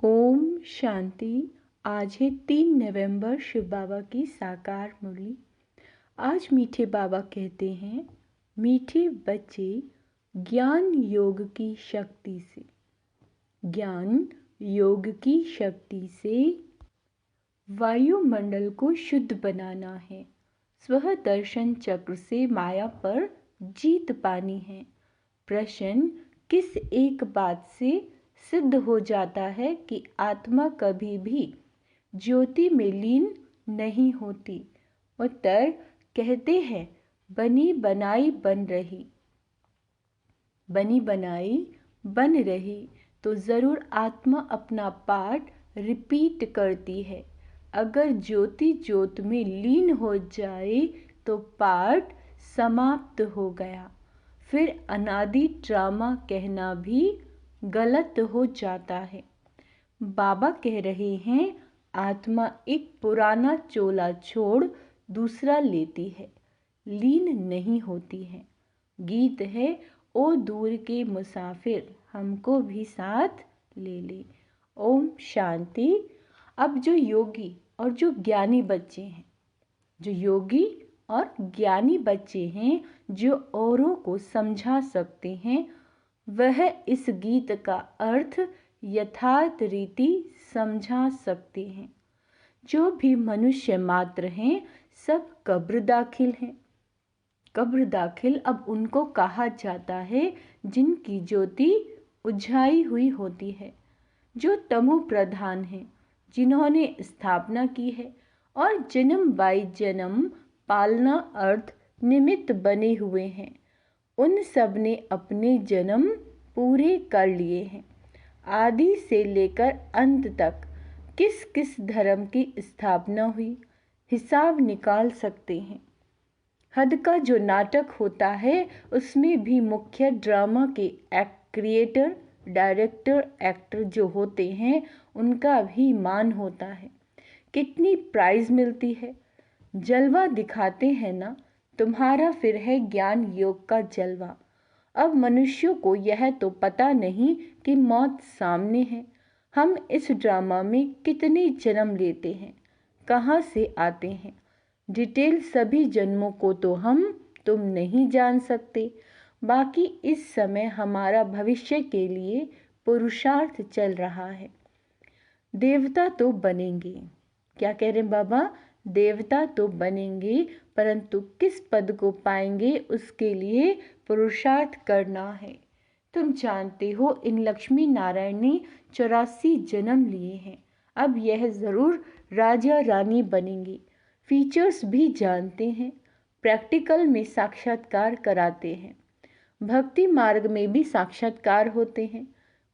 ओम शांति। आज है 3 नवंबर, शिव बाबा की साकार मुरली। आज मीठे बाबा कहते हैं, मीठे बच्चे ज्ञान योग की शक्ति से, ज्ञान योग की शक्ति से वायुमंडल को शुद्ध बनाना है। स्व दर्शन चक्र से माया पर जीत पानी है। प्रश्न, किस एक बात से सिद्ध हो जाता है कि आत्मा कभी भी ज्योति में लीन नहीं होती? उत्तर, कहते हैं बनी बनाई बन रही। बनी बनाई बन रही तो ज़रूर आत्मा अपना पाठ रिपीट करती है। अगर ज्योति ज्योत में लीन हो जाए तो पाठ समाप्त हो गया। फिर अनादि ड्रामा कहना भी गलत हो जाता है। बाबा कह रहे हैं, आत्मा एक पुराना चोला छोड़ दूसरा लेती है, लीन नहीं होती है। गीत है, ओ दूर के मुसाफिर हमको भी साथ ले ले। ओम शांति। अब जो योगी और जो ज्ञानी बच्चे हैं, जो योगी और ज्ञानी बच्चे हैं, जो औरों को समझा सकते हैं, वह इस गीत का अर्थ यथार्थ रीति समझा सकते हैं। जो भी मनुष्य मात्र हैं, सब कब्र दाखिल हैं। कब्र दाखिल अब उनको कहा जाता है जिनकी ज्योति उझाई हुई होती है, जो तमो प्रधान हैं, जिन्होंने स्थापना की है और जन्म बाई जन्म पालना अर्थ निमित्त बने हुए हैं। उन सब ने अपने जन्म पूरे कर लिए हैं। आदि से लेकर अंत तक किस किस धर्म की स्थापना हुई, हिसाब निकाल सकते हैं। हद का जो नाटक होता है, उसमें भी मुख्य ड्रामा के क्रिएटर, डायरेक्टर, एक्टर जो होते हैं, उनका भी मान होता है। कितनी प्राइज मिलती है। जलवा दिखाते हैं ना, तुम्हारा फिर है ज्ञान योग का जलवा। अब मनुष्यों को यह तो पता नहीं कि मौत सामने है। हम इस ड्रामा में कितने जन्म लेते हैं, कहाँ से आते हैं, डिटेल सभी जन्मों को तो तुम नहीं जान सकते। बाकी इस समय हमारा भविष्य के लिए पुरुषार्थ चल रहा है। देवता तो बनेंगे, क्या कह रहे हैं बाबा? देवता तो बनेंगे, परंतु किस पद को पाएंगे उसके लिए पुरुषार्थ करना है। तुम जानते हो, इन लक्ष्मी नारायण ने 84 जन्म लिए हैं। अब यह ज़रूर राजा रानी बनेंगे। फीचर्स भी जानते हैं, प्रैक्टिकल में साक्षात्कार कराते हैं। भक्ति मार्ग में भी साक्षात्कार होते हैं।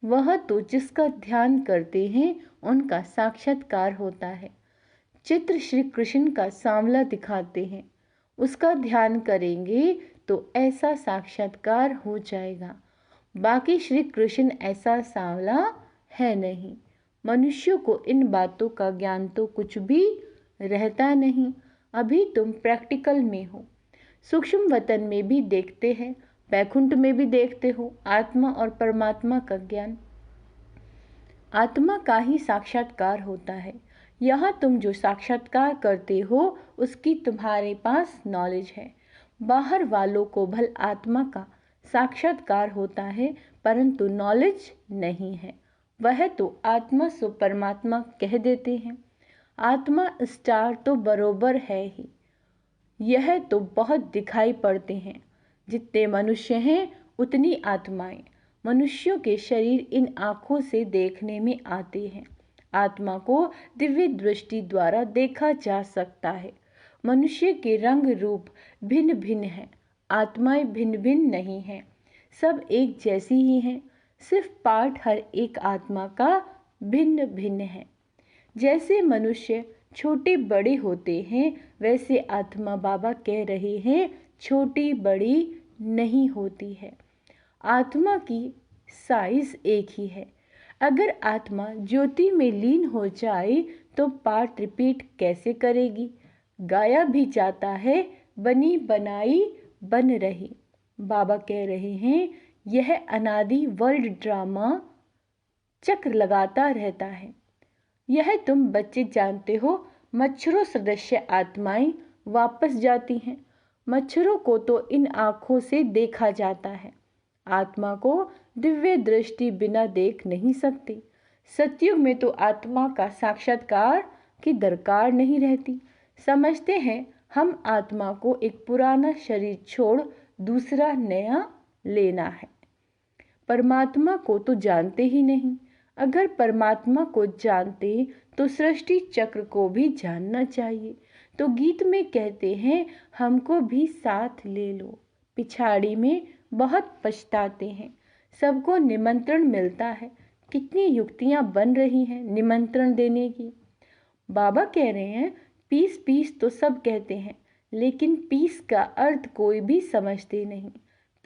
वह तो जिसका ध्यान करते हैं उनका साक्षात्कार होता है। चित्र श्री कृष्ण का सांवला दिखाते हैं, उसका ध्यान करेंगे तो ऐसा साक्षात्कार हो जाएगा। बाकी श्री कृष्ण ऐसा सांवला है नहीं। मनुष्यों को इन बातों का ज्ञान तो कुछ भी रहता नहीं। अभी तुम प्रैक्टिकल में हो। सूक्ष्म वतन में भी देखते हैं, वैकुंठ में भी देखते हो आत्मा और परमात्मा का ज्ञान। आत्मा का ही साक्षात्कार होता है। यहाँ तुम जो साक्षात्कार करते हो उसकी तुम्हारे पास नॉलेज है। बाहर वालों को भल आत्मा का साक्षात्कार होता है, परंतु नॉलेज नहीं है। वह तो आत्मा सो परमात्मा कह देते हैं। आत्मा स्टार तो बरोबर है ही। यह तो बहुत दिखाई पड़ते हैं। जितने मनुष्य हैं उतनी आत्माएं। मनुष्यों के शरीर इन आँखों से देखने में आते हैं। आत्मा को दिव्य दृष्टि द्वारा देखा जा सकता है। मनुष्य के रंग रूप भिन्न भिन्न हैं, आत्माएं भिन्न भिन्न नहीं हैं, सब एक जैसी ही हैं। सिर्फ पार्ट हर एक आत्मा का भिन्न भिन्न है। जैसे मनुष्य छोटे बड़े होते हैं, वैसे आत्मा बाबा कह रहे हैं छोटी बड़ी नहीं होती है। आत्मा की साइज एक ही है। अगर आत्मा ज्योति में लीन हो जाए तो पाठ रिपीट कैसे करेगी? गाया भी जाता है, बनी बनाई बन रही। बाबा कह रहे हैं, यह अनादि वर्ल्ड ड्रामा चक्र लगाता रहता है। यह तुम बच्चे जानते हो, मच्छरों सदृश आत्माएं वापस जाती हैं। मच्छरों को तो इन आँखों से देखा जाता है, आत्मा को दिव्य दृष्टि बिना देख नहीं सकती। सतयुग में तो आत्मा का साक्षात्कार की दरकार नहीं रहती। समझते हैं हम आत्मा को एक पुराना शरीर छोड़ दूसरा नया लेना है। परमात्मा को तो जानते ही नहीं। अगर परमात्मा को जानते तो सृष्टि चक्र को भी जानना चाहिए। तो गीत में कहते हैं, हमको भी साथ ले लो, पिछाड़ी में बहुत पछताते हैं। सबको निमंत्रण मिलता है, कितनी युक्तियां बन रही हैं निमंत्रण देने की। बाबा कह रहे हैं, पीस पीस तो सब कहते हैं, लेकिन पीस का अर्थ कोई भी समझते नहीं।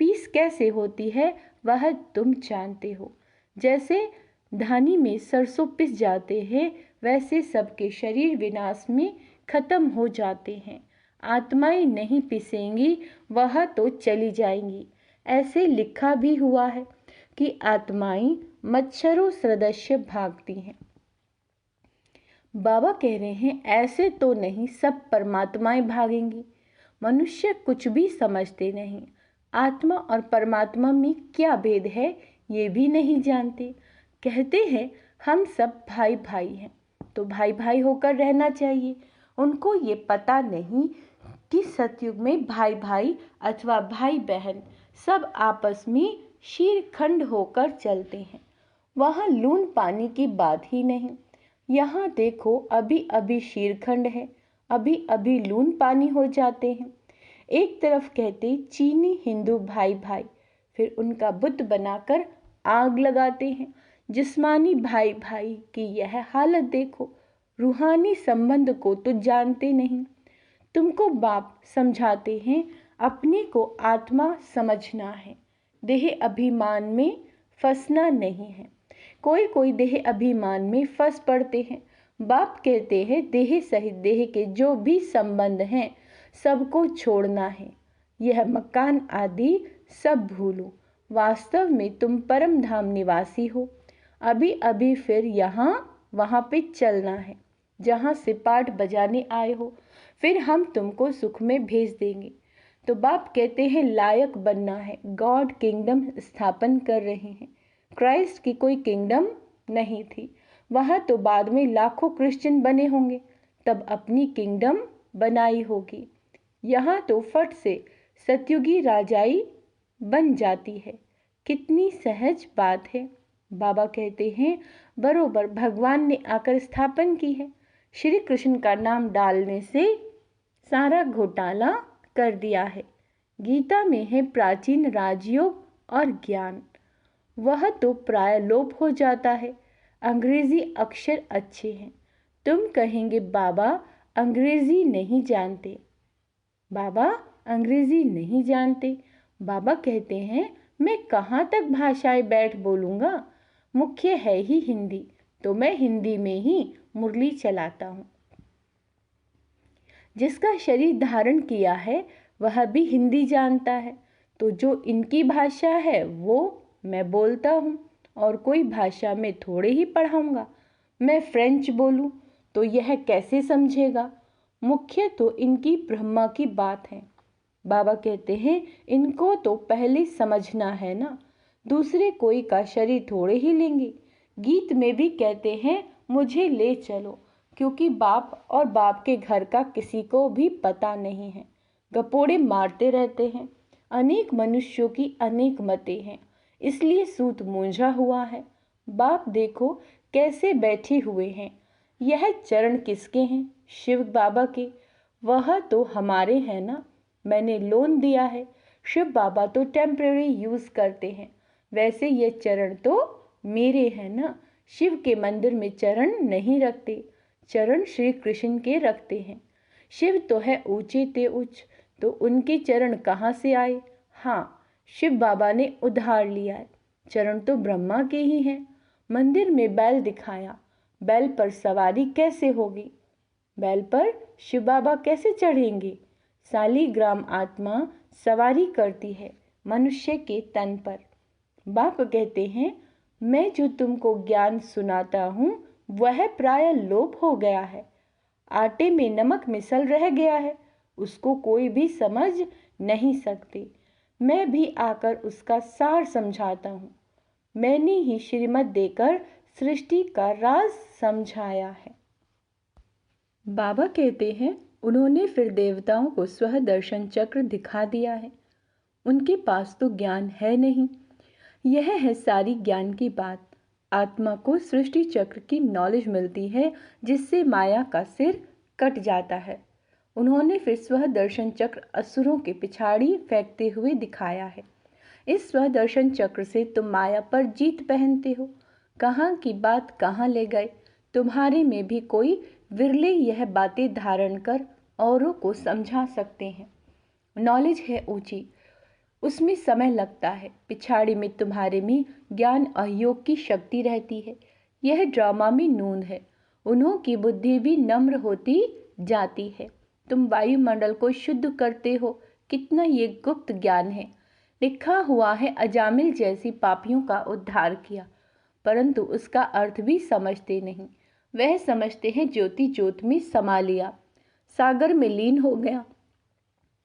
पीस कैसे होती है वह तुम जानते हो। जैसे धानी में सरसों पिस जाते हैं, वैसे सबके शरीर विनाश में खत्म हो जाते हैं। आत्माएं नहीं पिसेंगी, वह तो चली जाएंगी। ऐसे लिखा भी हुआ है कि आत्माएं मच्छरों सदृश भागती हैं। बाबा कह रहे हैं, ऐसे तो नहीं सब परमात्माएं भागेंगी। मनुष्य कुछ भी समझते नहीं। आत्मा और परमात्मा में क्या भेद है ये भी नहीं जानते। कहते हैं हम सब भाई भाई हैं, तो भाई भाई होकर रहना चाहिए। उनको ये पता नहीं कि सतयुग में भाई भाई अथवा भाई बहन सब आपस में शीरखंड होकर चलते हैं। वहाँ लून पानी की बात ही नहीं। यहाँ देखो, अभी अभी शीरखंड है, अभी अभी लून पानी हो जाते हैं। एक तरफ कहते चीनी हिंदू भाई भाई, फिर उनका बुत बनाकर आग लगाते हैं। जिस्मानी भाई भाई की यह हालत देखो, रूहानी संबंध को तो जानते नहीं। तुमको बाप समझाते हैं, अपने को आत्मा समझना है, देह अभिमान में फंसना नहीं है। कोई कोई देह अभिमान में फंस पड़ते हैं। बाप कहते हैं, देह सहित देह के जो भी संबंध हैं सबको छोड़ना है। यह मकान आदि सब भूलो। वास्तव में तुम परम धाम निवासी हो। अभी अभी फिर यहाँ वहाँ पे चलना है जहाँ से पाठ बजाने आए हो, फिर हम तुमको सुख में भेज देंगे। तो बाप कहते हैं, लायक बनना है। गॉड किंगडम स्थापन कर रहे हैं। क्राइस्ट की कोई किंगडम नहीं थी, वह तो बाद में लाखों क्रिश्चियन बने होंगे, तब अपनी किंगडम बनाई होगी। यहाँ तो फट से सतयुगी राजाई बन जाती है। कितनी सहज बात है। बाबा कहते हैं, बरोबर भगवान ने आकर स्थापन की है। श्री कृष्ण का नाम डालने से सारा घोटाला कर दिया है। गीता में है प्राचीन राजयोग और ज्ञान, वह तो प्राय लोप हो जाता है। अंग्रेजी अक्षर अच्छे हैं। तुम कहेंगे बाबा अंग्रेजी नहीं जानते। बाबा अंग्रेजी नहीं जानते। बाबा कहते हैं, मैं कहाँ तक भाषाएं बैठ बोलूँगा, मुख्य है ही हिंदी, तो मैं हिंदी में ही मुरली चलाता हूँ। जिसका शरीर धारण किया है वह भी हिंदी जानता है, तो जो इनकी भाषा है वो मैं बोलता हूँ, और कोई भाषा में थोड़े ही पढ़ाऊँगा। मैं फ्रेंच बोलूँ तो यह कैसे समझेगा। मुख्य तो इनकी ब्रह्मा की बात है। बाबा कहते हैं, इनको तो पहले समझना है ना, दूसरे कोई का शरीर थोड़े ही लेंगे। गीत में भी कहते हैं, मुझे ले चलो, क्योंकि बाप और बाप के घर का किसी को भी पता नहीं है। गपोड़े मारते रहते हैं। अनेक मनुष्यों की अनेक मतें हैं, इसलिए सूत मूंझा हुआ है। बाप देखो कैसे बैठे हुए हैं। यह चरण किसके हैं? शिव बाबा के। वह तो हमारे हैं ना, मैंने लोन दिया है। शिव बाबा तो टेम्परेरी यूज़ करते हैं, वैसे ये चरण तो मेरे हैं ना। शिव के मंदिर में चरण नहीं रखते, चरण श्री कृष्ण के रखते हैं। शिव तो है ऊंचे ते उच्च, तो उनके चरण कहाँ से आए? हाँ, शिव बाबा ने उधार लिया है। चरण तो ब्रह्मा के ही हैं। मंदिर में बैल दिखाया, बैल पर सवारी कैसे होगी? बैल पर शिव बाबा कैसे चढ़ेंगे? सालीग्राम आत्मा सवारी करती है मनुष्य के तन पर। बाप कहते हैं, मैं जो तुमको ज्ञान सुनाता हूँ वह प्राय लोप हो गया है। आटे में नमक मिसल रह गया है, उसको कोई भी समझ नहीं सकती। मैं भी आकर उसका सार समझाता हूँ। मैंने ही श्रीमत देकर सृष्टि का राज समझाया है। बाबा कहते हैं उन्होंने फिर देवताओं को स्व दर्शन चक्र दिखा दिया है। उनके पास तो ज्ञान है नहीं। यह है सारी ज्ञान की बात। आत्मा को सृष्टि चक्र की नॉलेज मिलती है जिससे माया का सिर कट जाता है। उन्होंने फिर स्व दर्शन चक्र असुरों के पिछाड़ी फेंकते हुए दिखाया है। इस स्व दर्शन चक्र से तुम माया पर जीत पहनते हो। कहाँ की बात कहाँ ले गए। तुम्हारे में भी कोई विरले यह बातें धारण कर औरों को समझा सकते हैं। नॉलेज है ऊंची, उसमें समय लगता है। पिछाड़ी में तुम्हारे में ज्ञान और योग की शक्ति रहती है। यह ड्रामा में नून है। उन्हों की बुद्धि भी नम्र होती जाती है। तुम वायुमंडल को शुद्ध करते हो। कितना ये गुप्त ज्ञान है। लिखा हुआ है अजामिल जैसी पापियों का उद्धार किया, परंतु उसका अर्थ भी समझते नहीं। वह समझते हैं ज्योति ज्योत में समा लिया, सागर में लीन हो गया।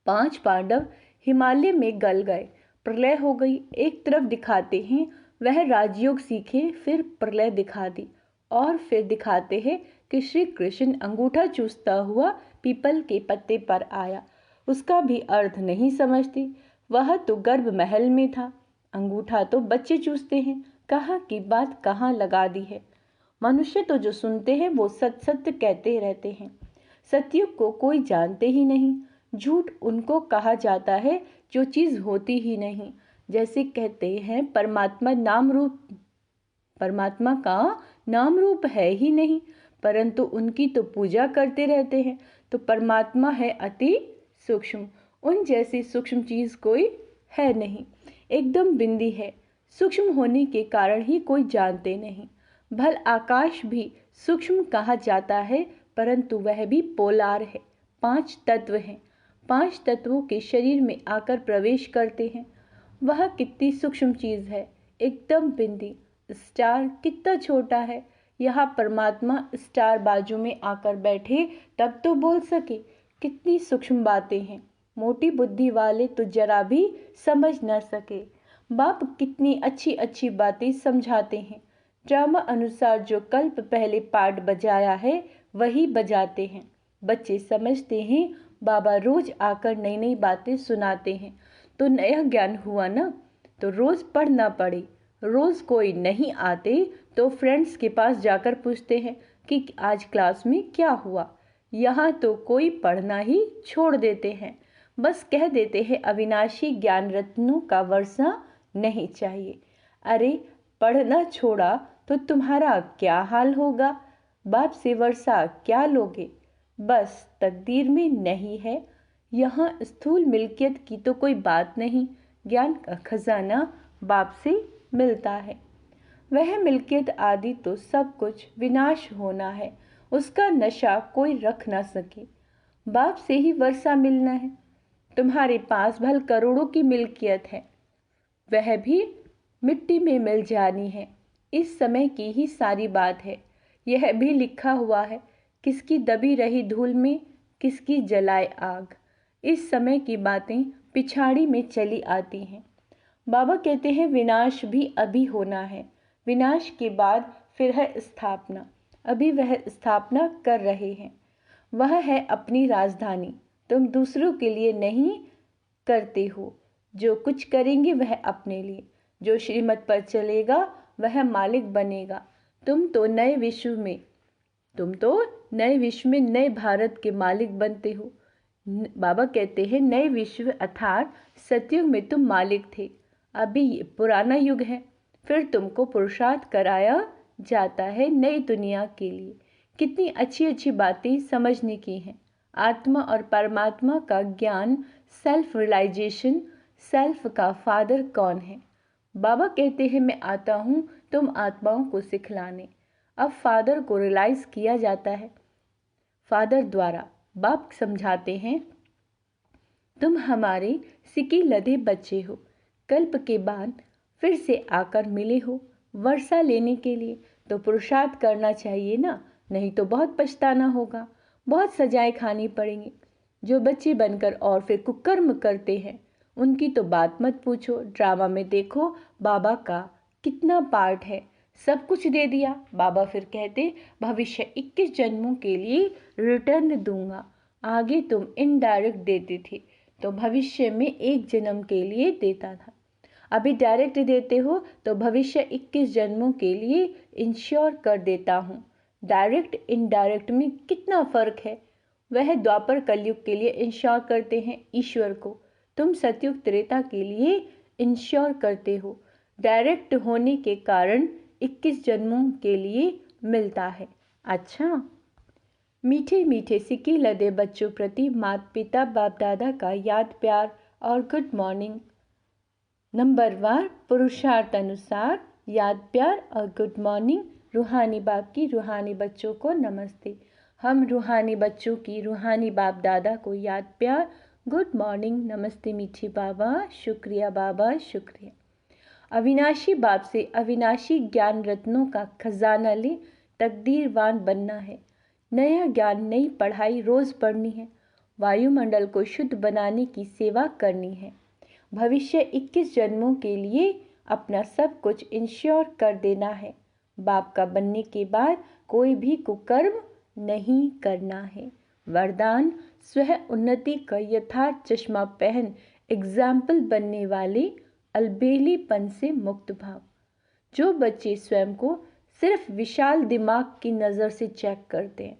5 पांडव हिमालय में गल गए, प्रलय हो गई। एक तरफ दिखाते हैं वह राजयोग सीखे, फिर प्रलय दिखा दी, और फिर दिखाते हैं कि श्री कृष्ण अंगूठा चूसता हुआ पीपल के पत्ते पर आया। उसका भी अर्थ नहीं समझते। वह तो गर्भ महल में था, अंगूठा तो बच्चे चूसते हैं। कहाँ की बात कहाँ लगा दी है। मनुष्य तो जो सुनते हैं वो सत्य सत्य कहते रहते हैं। सत्युग को कोई जानते ही नहीं। झूठ उनको कहा जाता है जो चीज होती ही नहीं। जैसे कहते हैं परमात्मा का नाम रूप है ही नहीं, परंतु उनकी तो पूजा करते रहते हैं। तो परमात्मा है अति सूक्ष्म, उन जैसी सूक्ष्म चीज कोई है नहीं। एकदम बिंदी है। सूक्ष्म होने के कारण ही कोई जानते नहीं। भल आकाश भी सूक्ष्म कहा जाता है, परंतु वह भी पोलार है। 5 तत्व हैं। 5 तत्वों के शरीर में आकर प्रवेश करते हैं। वह कितनी सूक्ष्म चीज है, एकदम बिंदी। स्टार कितना छोटा है। यहाँ परमात्मा स्टार बाजू में आकर बैठे तब तो बोल सके। कितनी सूक्ष्म बातें हैं। मोटी बुद्धि वाले तो जरा भी समझ न सके। बाप कितनी अच्छी अच्छी बातें समझाते हैं। ड्रामा अनुसार जो कल्प पहले पाठ बजाया है वही बजाते हैं। बच्चे समझते हैं बाबा रोज आकर नई नई बातें सुनाते हैं, तो नया ज्ञान हुआ ना। तो रोज पढ़ना पड़े। रोज कोई नहीं आते तो फ्रेंड्स के पास जाकर पूछते हैं कि आज क्लास में क्या हुआ। यहाँ तो कोई पढ़ना ही छोड़ देते हैं। बस कह देते हैं अविनाशी ज्ञान रत्नों का वर्षा नहीं चाहिए। अरे पढ़ना छोड़ा तो तुम्हारा क्या हाल होगा। बाप से वर्षा क्या लोगे। बस तकदीर में नहीं है। यहाँ स्थूल मिल्कियत की तो कोई बात नहीं। ज्ञान का खजाना बाप से मिलता है। वह मिल्कियत आदि तो सब कुछ विनाश होना है। उसका नशा कोई रख ना सके। बाप से ही वर्षा मिलना है। तुम्हारे पास भल करोड़ों की मिल्कियत है, वह भी मिट्टी में मिल जानी है। इस समय की ही सारी बात है। यह भी लिखा हुआ है, किसकी दबी रही धूल में किसकी जलाए आग। इस समय की बातें पिछाड़ी में चली आती हैं। बाबा कहते हैं विनाश भी अभी होना है। विनाश के बाद फिर है स्थापना। अभी वह स्थापना कर रहे हैं। वह है अपनी राजधानी। तुम दूसरों के लिए नहीं करते हो। जो कुछ करेंगे वह अपने लिए। जो श्रीमत पर चलेगा वह मालिक बनेगा। तुम तो नए विश्व में नए भारत के मालिक बनते हो। बाबा कहते हैं नए विश्व अर्थात सतयुग में तुम मालिक थे। अभी ये पुराना युग है। फिर तुमको पुरुषार्थ कराया जाता है नई दुनिया के लिए। कितनी अच्छी अच्छी बातें समझने की हैं। आत्मा और परमात्मा का ज्ञान, सेल्फ रियलाइजेशन, सेल्फ का फादर कौन है। बाबा कहते हैं मैं आता हूँ तुम आत्माओं को सिखलाने। अब फादर को रियलाइज किया जाता है फादर द्वारा। बाप समझाते हैं तुम हमारे सिकी लदे बच्चे हो। कल्प के बाद फिर से आकर मिले हो। वर्षा लेने के लिए, तो पुरुषार्थ करना चाहिए ना, नहीं तो बहुत पछताना होगा, बहुत सजाएं खानी पड़ेंगी। जो बच्चे बनकर और फिर कुकर्म करते हैं उनकी तो बात मत पूछो। ड्रामा में देखो बाबा का कितना पार्ट है, सब कुछ दे दिया। बाबा फिर कहते भविष्य 21 जन्मों के लिए रिटर्न दूंगा। आगे तुम इनडायरेक्ट देते थे तो भविष्य में 1 जन्म के लिए देता था, अभी डायरेक्ट देते हो तो भविष्य 21 जन्मों के लिए इंश्योर कर देता हूँ। डायरेक्ट इनडायरेक्ट में कितना फर्क है। वह द्वापर कलयुग के लिए इंश्योर करते हैं ईश्वर को, तुम सतयुग त्रेता के लिए इंश्योर करते हो। डायरेक्ट होने के कारण 21 जन्मों के लिए मिलता है। अच्छा, मीठे मीठे सिक्के लदे बच्चों प्रति माता पिता बाप दादा का याद प्यार और गुड मॉर्निंग। नंबरवार पुरुषार्थ अनुसार याद प्यार और गुड मॉर्निंग। रूहानी बाप की रूहानी बच्चों को नमस्ते। हम रूहानी बच्चों की रूहानी बाप दादा को याद प्यार गुड मॉर्निंग नमस्ते मीठी बाबा, शुक्रिया बाबा, शुक्रिया। अविनाशी बाप से अविनाशी ज्ञान रत्नों का खजाना ले, तकदीरवान बनना है। नया ज्ञान, नई पढ़ाई रोज पढ़नी है। वायुमंडल को शुद्ध बनाने की सेवा करनी है। भविष्य 21 जन्मों के लिए अपना सब कुछ इंश्योर कर देना है। बाप का बनने के बाद कोई भी कुकर्म नहीं करना है। वरदान, स्व उन्नति का यथार्थ चश्मा पहन एग्जाम्पल बनने वाले अलबेलीपन से मुक्त भाव। जो बच्चे स्वयं को सिर्फ विशाल दिमाग की नज़र से चेक करते हैं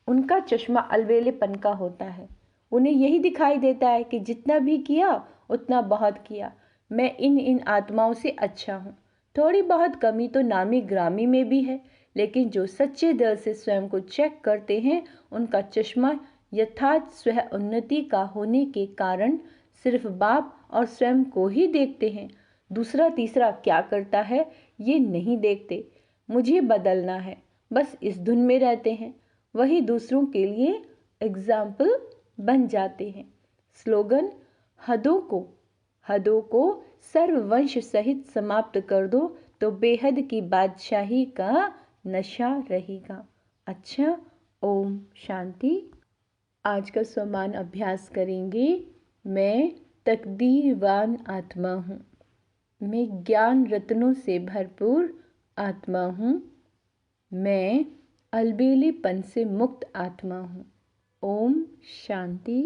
उनका चश्मा अलबेलेपन का होता है। उन्हें यही दिखाई देता है कि जितना भी किया उतना बहुत किया, मैं इन आत्माओं से अच्छा हूँ। थोड़ी बहुत कमी तो नामी ग्रामी में भी है, लेकिन जो सच्चे दिल से स्वयं को चेक करते हैं उनका चश्मा यथार्थ स्व उन्नति का होने के कारण सिर्फ बाप और स्वयं को ही देखते हैं। दूसरा तीसरा क्या करता है ये नहीं देखते। मुझे बदलना है, बस इस धुन में रहते हैं। वही दूसरों के लिए एग्जाम्पल बन जाते हैं। स्लोगन, हदों को सर्ववंश सहित समाप्त कर दो तो बेहद की बादशाही का नशा रहेगा। अच्छा, ओम शांति। आज का स्वमान अभ्यास करेंगे। मैं तकदीरवान आत्मा हूँ। मैं ज्ञान रत्नों से भरपूर आत्मा हूँ। मैं अलबेलेपन से मुक्त आत्मा हूँ। ओम शांति।